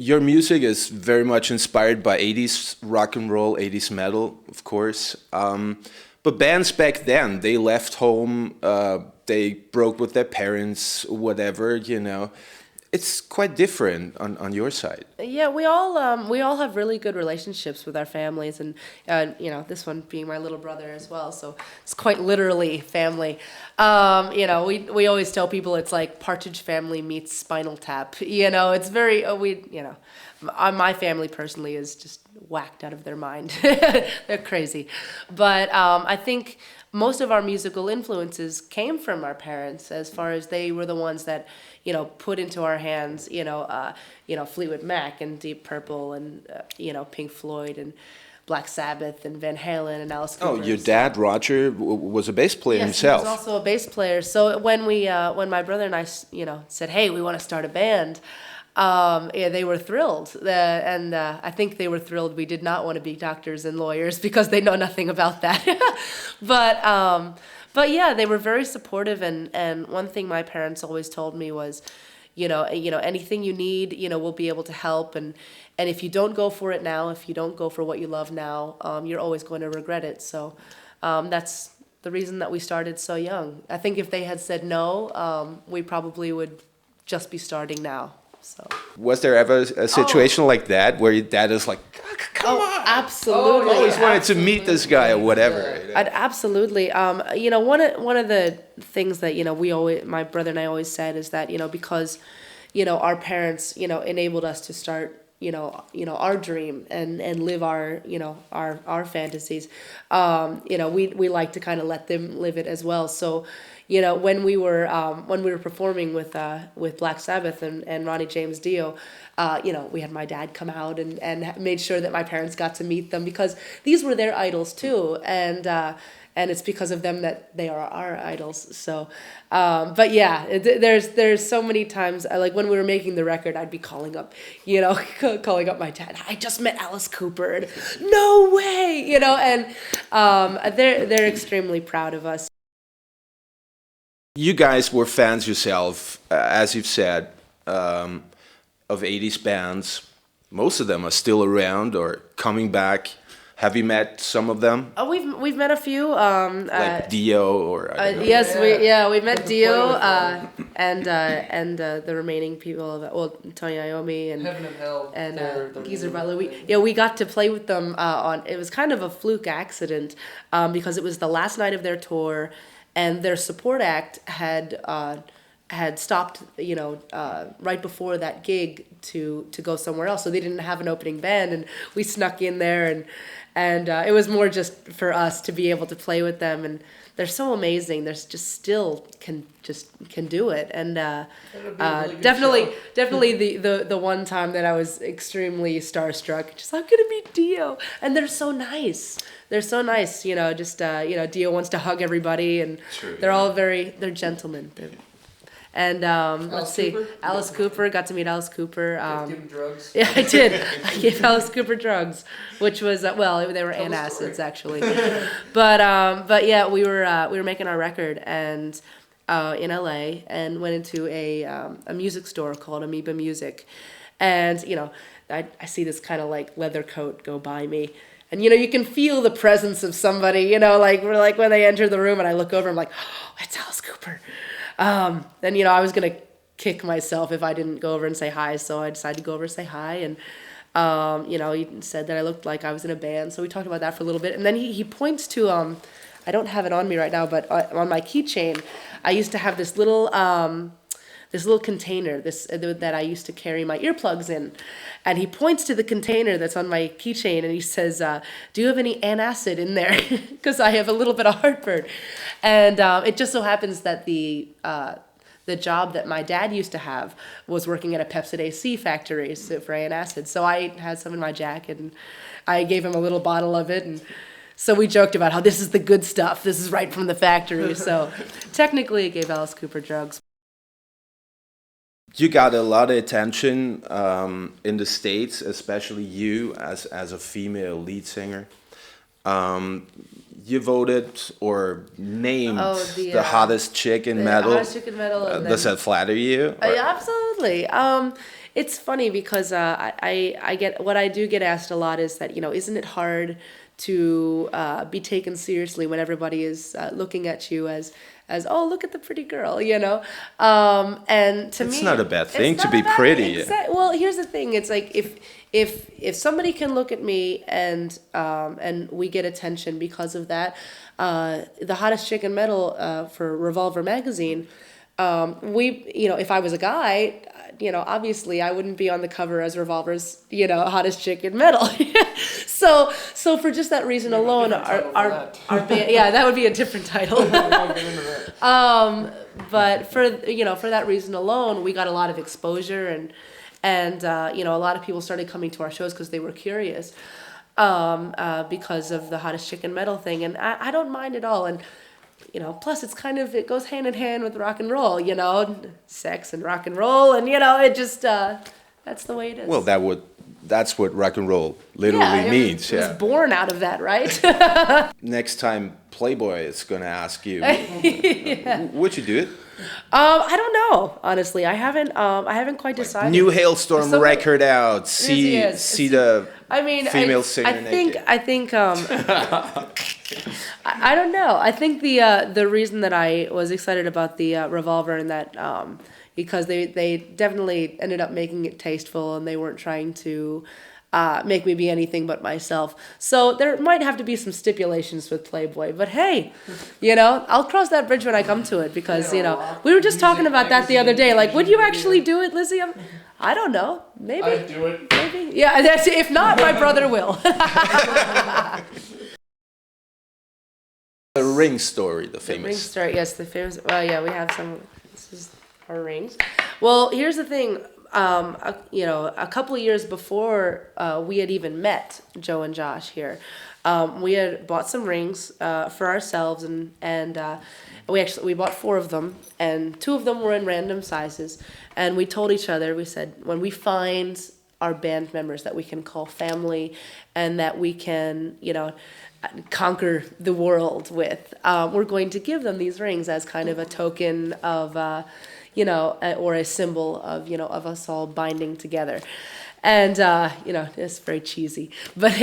your music is very much inspired by 80s rock and roll, 80s metal, of course. But bands back then, they left home, they broke with their parents, whatever, you know. It's quite different on your side. Yeah, we all have really good relationships with our families, and you know, this one being my little brother as well, so it's quite literally family. You know, we always tell people it's like Partridge Family meets Spinal Tap. You know, it's very you know, my family personally is just whacked out of their mind. They're crazy, but I think most of our musical influences came from our parents, as far as they were the ones that, you know, put into our hands, you know, Fleetwood Mac and Deep Purple and you know, Pink Floyd and Black Sabbath and Van Halen and Alice Cooper. Oh, your dad, Roger, was a bass player Yes, himself. he was also a bass player. So when when my brother and I, you know, said, hey, we want to start a band, yeah, they were thrilled. And I think they were thrilled we did not want to be doctors and lawyers, because they know nothing about that. But yeah, they were very supportive. And one thing my parents always told me was, you know, anything you need, you know, we'll be able to help. And if you don't go for it now, if you don't go for what you love now, you're always going to regret it. So that's the reason that we started so young. I think if they had said no, we probably would just be starting now. So. Was there ever a situation like that where your dad is like, come on? Absolutely. I always wanted to meet this guy or whatever. You know? Absolutely. You know, one of the things that, you know, my brother and I always said is that, you know, because, you know, our parents, you know, enabled us to start, you know, our dream and live our, you know, our fantasies. You know, we like to kind of let them live it as well. So, you know, when we were performing with Black Sabbath and Ronnie James Dio, you know, we had my dad come out and made sure that my parents got to meet them, because these were their idols too, and it's because of them that they are our idols. So, but yeah, there's so many times, like when we were making the record, I'd be calling up my dad. I just met Alice Cooper. And, no way, you know, and they're extremely proud of us. You guys were fans yourself, as you've said, of 80s bands. Most of them are still around or coming back. Have you met some of them? We've met a few. Like Dio or I don't know. Yes, we met Dio and the remaining people. Tony Iommi and Heaven and Hell and Geezer Butler. We got to play with them on. It was kind of a fluke accident, because it was the last night of their tour, and their support act had stopped, you know, right before that gig to go somewhere else. So they didn't have an opening band, and we snuck in there, and it was more just for us to be able to play with them. And they're so amazing. They're just still can do it. And really definitely the one time that I was extremely starstruck, just I'm gonna meet Dio, and they're so nice. They're so nice, you know. Just you know, Dio wants to hug everybody, and they're all they're gentlemen. And let's see, Cooper? Alice Cooper, got to meet Alice Cooper. Give him drugs. Yeah, I did. I gave Alice Cooper drugs, which was well, they were antacids actually. But yeah, we were making our record and in LA, and went into a music store called Amoeba Music, and you know, I see this kind of like leather coat go by me. And, you know, you can feel the presence of somebody, you know, like we're like when they enter the room and I look over, I'm like, oh, it's Alice Cooper. Then, you know, I was going to kick myself if I didn't go over and say hi. So I decided to go over and say hi. And, you know, he said that I looked like I was in a band. So we talked about that for a little bit. And then he points to, I don't have it on me right now, but on my keychain, I used to have this little container that I used to carry my earplugs in. And he points to the container that's on my keychain and he says, do you have any antacid in there? Because I have a little bit of heartburn. And it just so happens that the job that my dad used to have was working at a Pepsid AC factory for antacid. So I had some in my jacket and I gave him a little bottle of it. And so we joked about how this is the good stuff. This is right from the factory. So technically it gave Alice Cooper drugs. You got a lot of attention in the States, especially you as a female lead singer. You voted or named the hottest chick in metal. Hottest chick in metal. Does that flatter you? Absolutely. it's funny because I get what I do get asked a lot is that, isn't it hard to be taken seriously when everybody is looking at you as oh, look at the pretty girl, and to me It's not a bad thing it's to not be a bad pretty. thing. Well, here's the thing, it's like if somebody can look at me and we get attention because of that, the hottest chick in metal for Revolver magazine, if I was a guy, obviously I wouldn't be on the cover as Revolver's, hottest chick in metal. So for just that reason alone, our band, yeah, that would be a different title. But for that reason alone, we got a lot of exposure and a lot of people started coming to our shows because they were curious, because of the hottest chick in metal thing, and I don't mind at all. And plus it goes hand in hand with rock and roll, sex and rock and roll, and it just that's the way it is. Well, that's what rock and roll literally means. It was born out of that, right? Next time Playboy is gonna ask you, would you do it? I don't know, honestly. I haven't quite decided. New HALESTORM record out. See the female singer naked. I think I don't know. I think the reason that I was excited about the Revolver and that because they definitely ended up making it tasteful and they weren't trying to make me be anything but myself. So there might have to be some stipulations with Playboy, but hey, I'll cross that bridge when I come to it because we were just talking about that the other day. Like, would you actually do it, Lizzie? I don't know. Maybe. I'd do it. Maybe. Yeah. If not, my brother will. The ring story, the famous. The ring story, yes, the famous. Well, yeah, we have some. This is our rings. Well, here's the thing. A couple of years before we had even met Joe and Josh here, we had bought some rings for ourselves, and we bought 4 of them, and 2 of them were in random sizes, and we told each other, we said, when we find our band members that we can call family, and that we can, conquer the world with, we're going to give them these rings as kind of a token of or a symbol of, of us all binding together. And, it's very cheesy, but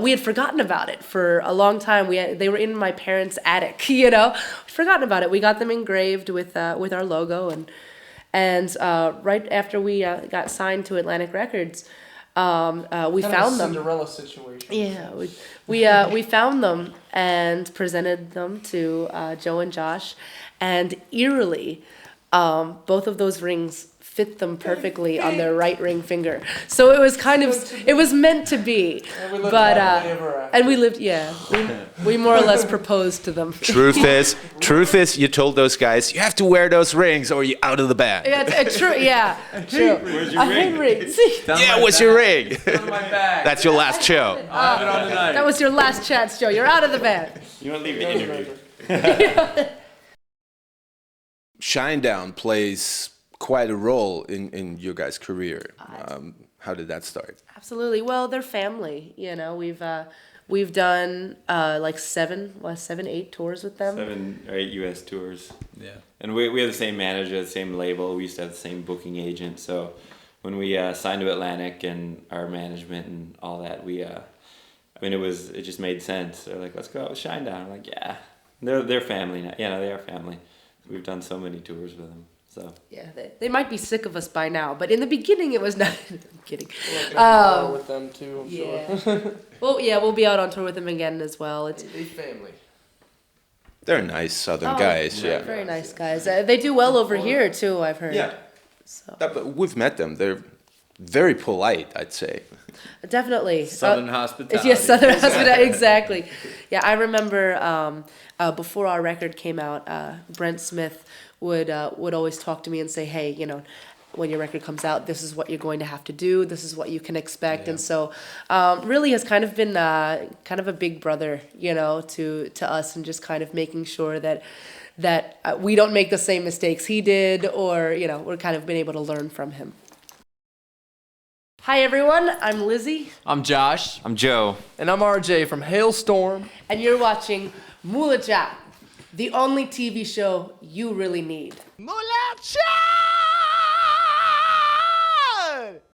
we had forgotten about it for a long time. They were in my parents' attic, forgotten about it. We got them engraved with our logo, and right after we got signed to Atlantic Records, we found them. Cinderella situation. Yeah, we found them and presented them to Joe and Josh, and eerily, both of those rings fit them perfectly on their right ring finger. So it was meant to be. And we lived, we more or less proposed to them. Truth is, you told those guys, you have to wear those rings or you're out of the band. Yeah, true, yeah. True. Where's your ring? What's your ring? It's on my bag. That's your last show. I'll have it on tonight. That was your last chance, Joe. You're out of the band. You want to leave the interview? Shinedown plays quite a role in your guys' career. How did that start? Absolutely. Well, they're family. We've done like 8 tours with them. 7 or 8 U.S. tours. Yeah. And we have the same manager, the same label. We used to have the same booking agent. So when we signed to Atlantic and our management and all that, it just made sense. They're like, let's go out with Shinedown. I'm like, yeah. They're family now. Yeah, no, they are family. We've done so many tours with them. So yeah, they might be sick of us by now, but in the beginning it was not. I'm kidding. We'll with them too, I'm sure. Well, yeah, we'll be out on tour with them again as well. It's a family. They're nice Southern guys, yeah. Very nice guys. They do well over here too, I've heard. Yeah. So. But we've met them. They're very polite, I'd say. Definitely. Southern hospitality. Yes, Southern hospitality, exactly. Yeah, I remember before our record came out, Brent Smith would always talk to me and say, hey, when your record comes out, this is what you're going to have to do. This is what you can expect. Yeah. And so really has kind of been kind of a big brother, to us, and just kind of making sure that we don't make the same mistakes he did, or, we're kind of been able to learn from him. Hi, everyone. I'm Lizzie. I'm Josh. I'm Joe. And I'm RJ from HALESTORM. And you're watching MULATSCHAG, the only TV show you really need. MULATSCHAG!